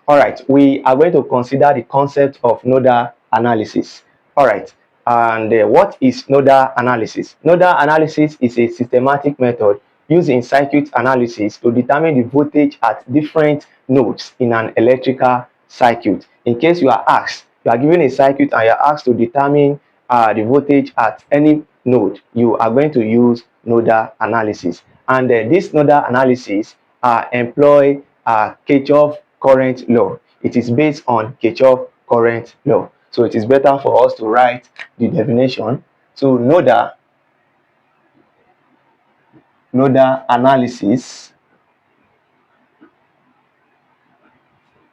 All right, we are going to consider the concept of nodal analysis. All right, and what is nodal analysis? Nodal analysis is a systematic method used in circuit analysis to determine the voltage at different nodes in an electrical circuit. In case you are asked, you are given a circuit and you are asked to determine the voltage at any node, you are going to use nodal analysis. And this nodal analysis employ Kirchhoff Current Law. It is based on Kirchhoff Current Law. So it is better for us to write the definition. So nodal analysis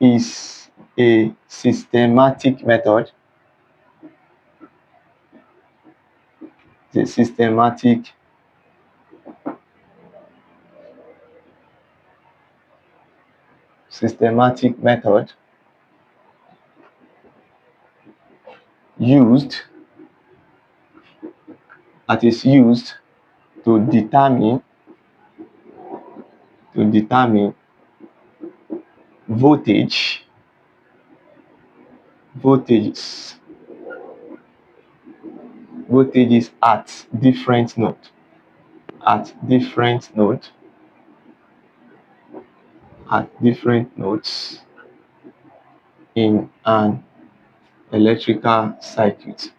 is a systematic method. It's a systematic method used to determine voltages at different nodes in an electrical circuit.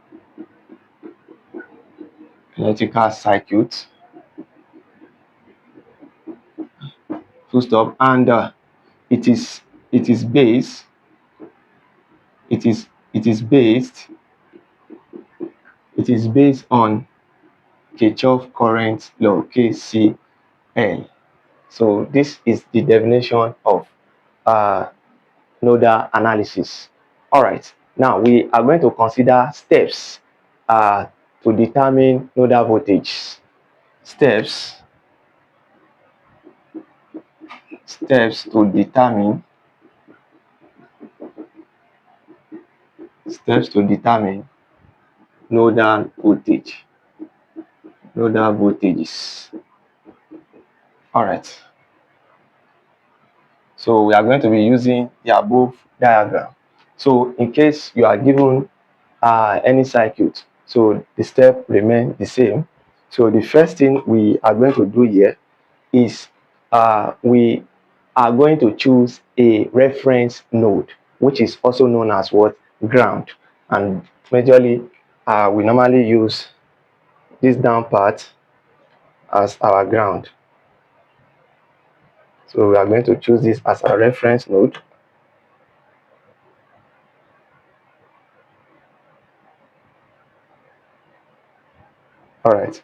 Full stop. And it is based on Kirchhoff Current Law, KCL. So this is the definition of nodal analysis. All right, now we are going to consider steps to determine nodal voltage. Steps to determine nodal voltages. All right, so we are going to be using the above diagram. So in case you are given any circuit, so the step remain the same. So the first thing we are going to do here is we are going to choose a reference node, which is also known as what? Ground. And majorly we normally use this down part as our ground. So we are going to choose this as our reference node. All right,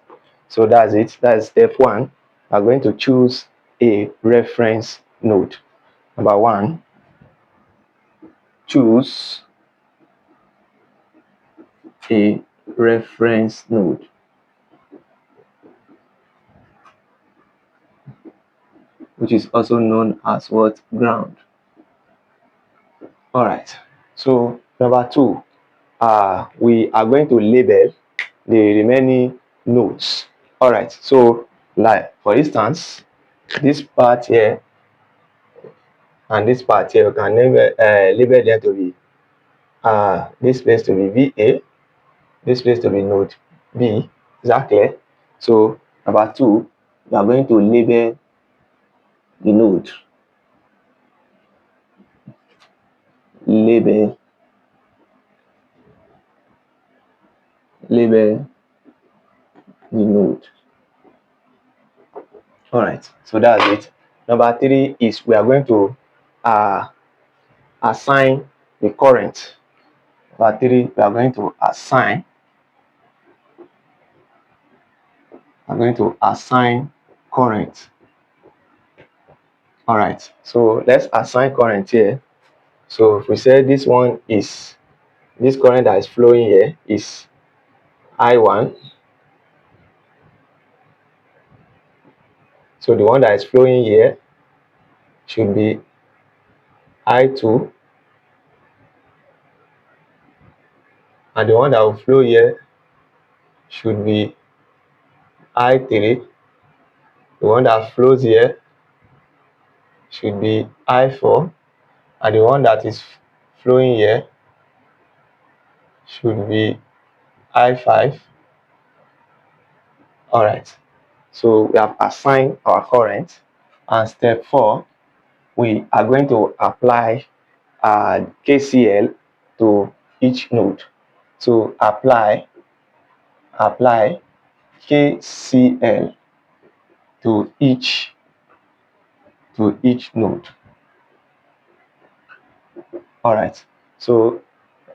so that's it. That's step one. We are going to choose a reference node. Number one, choose a reference node. Which is also known as what? Ground. All right, so number two, we are going to label the remaining nodes. All right, so like for instance, this part here and this part here, we can label them to be this place to be VA, this place to be node B. Exactly. So number two, we are going to label the node. Label the node. All right, so that's it. Number three is we are going to assign the current. Number three, we are going to assign current. All right, so let's assign current here. So if we say this one is, this current that is flowing here is I1. So the one that is flowing here should be I2. And the one that will flow here should be I3. The one that flows here should be I4. and the one that is flowing here should be I5. All right, so we have assigned our current, and step 4, we are going to apply KCL to each node. So apply KCL to each node. All right, so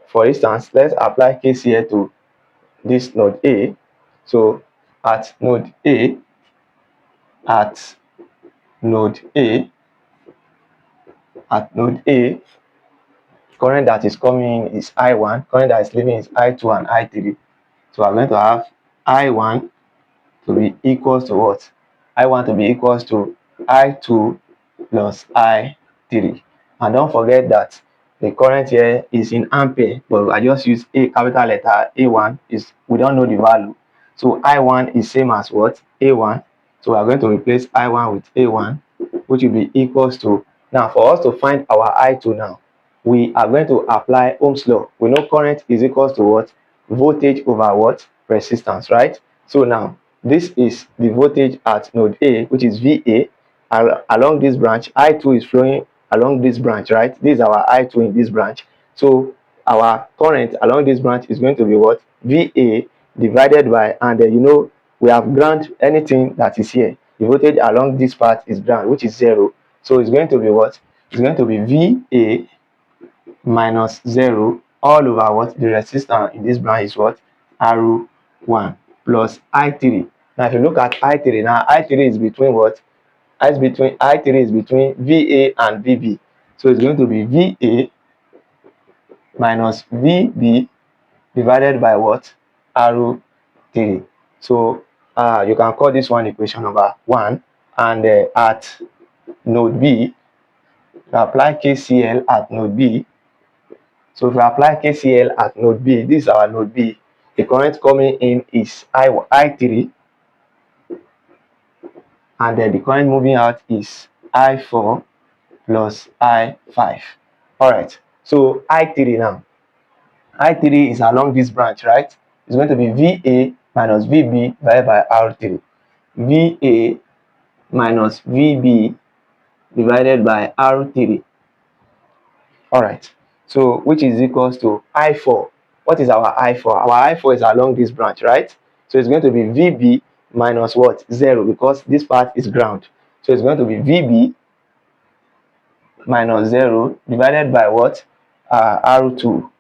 for instance, let's apply KCL to this node A. So at node A, at node A, current that is coming in is I1, current that is leaving is I2 and I3. So I'm going to have I1 to be equals to what? I1 to be equals to I2 plus I3. And don't forget that the current here is in ampere, but I just use a capital letter A1, is we don't know the value. So I1 is same as what? A1. So we are going to replace I1 with A1, which will be equals to, now for us to find our I2 now, we are going to apply Ohm's law. We know current is equals to what? Voltage over what? Resistance, right? So now this is the voltage at node A, which is VA. Along this branch, I2 is flowing along this branch, right? This is our I2 in this branch. So our current along this branch is going to be what? VA divided by, and you know, we have ground anything that is here. The voltage along this part is ground, which is 0. So it's going to be what? It's going to be VA minus 0 all over what? The resistance in this branch is what? R1 plus I3. Now if you look at I3 now, I3 is between what? I3 is between VA and VB. So it's going to be VA minus VB divided by what? R3. So you can call this one equation number 1. And at node B, you apply KCL at node B. So if we apply KCL at node B, this is our node B. The current coming in is I3, and then the current moving out is I4 plus I5. All right, so I3 now. I3 is along this branch, right? It's going to be VA minus VB divided by R3. VA minus VB divided by R3. All right, so which is equals to I4. What is our I4? Our I4 is along this branch, right? So it's going to be VB minus what? 0, because this part is ground. So it's going to be VB minus 0 divided by what? R2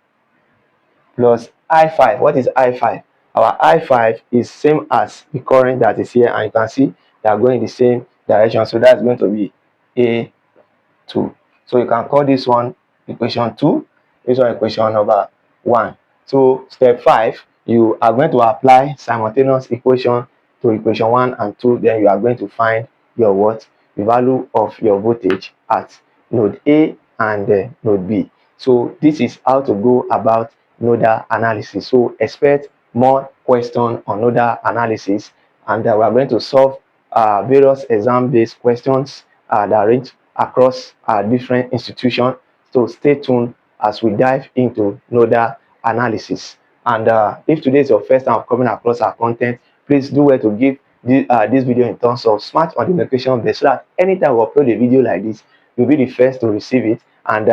plus I5. What is I5? Our I5 is same as the current that is here, and you can see they are going in the same direction. So that's going to be A2. So you can call this one equation 2, this one equation number 1. So step 5, you are going to apply simultaneous equation to equation 1 and 2. Then you are going to find your what? The value of your voltage at node A and node B. So this is how to go about nodal analysis. So expect more questions on nodal analysis, and we are going to solve various exam-based questions that range across different institutions. So stay tuned as we dive into nodal analysis. And if today is your first time of coming across our content, please do well to give this video in terms of smash on the notification bell, so that anytime we upload a video like this, you'll be the first to receive it. And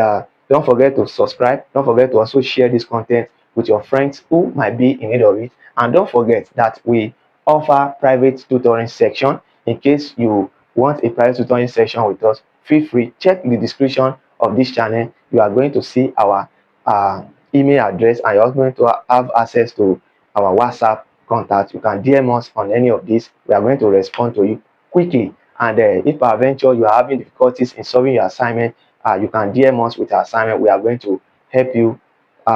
don't forget to subscribe. Don't forget to also share this content with your friends who might be in need of it. And don't forget that we offer private tutoring section. In case you want a private tutoring section with us, feel free, check the description of this channel. You are going to see our email address, and you're also going to have access to our WhatsApp contact. You can DM us on any of these. We are going to respond to you quickly. And if peradventure you are having difficulties in solving your assignment, you can DM us with your assignment. We are going to help you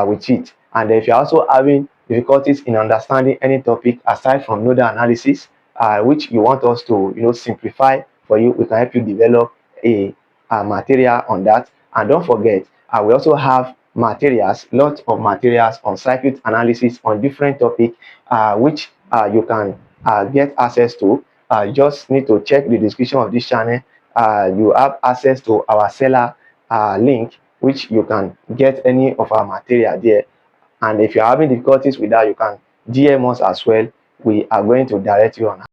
with it. And if you're also having difficulties in understanding any topic aside from nodal analysis, which you want us to simplify for you, we can help you develop a material on that. And don't forget, we also have materials, lots of materials on circuit analysis on different topics, which you can get access to. You just need to check the description of this channel. You have access to our seller link, which you can get any of our material there. And if you're having difficulties with that, you can DM us as well. We are going to direct you on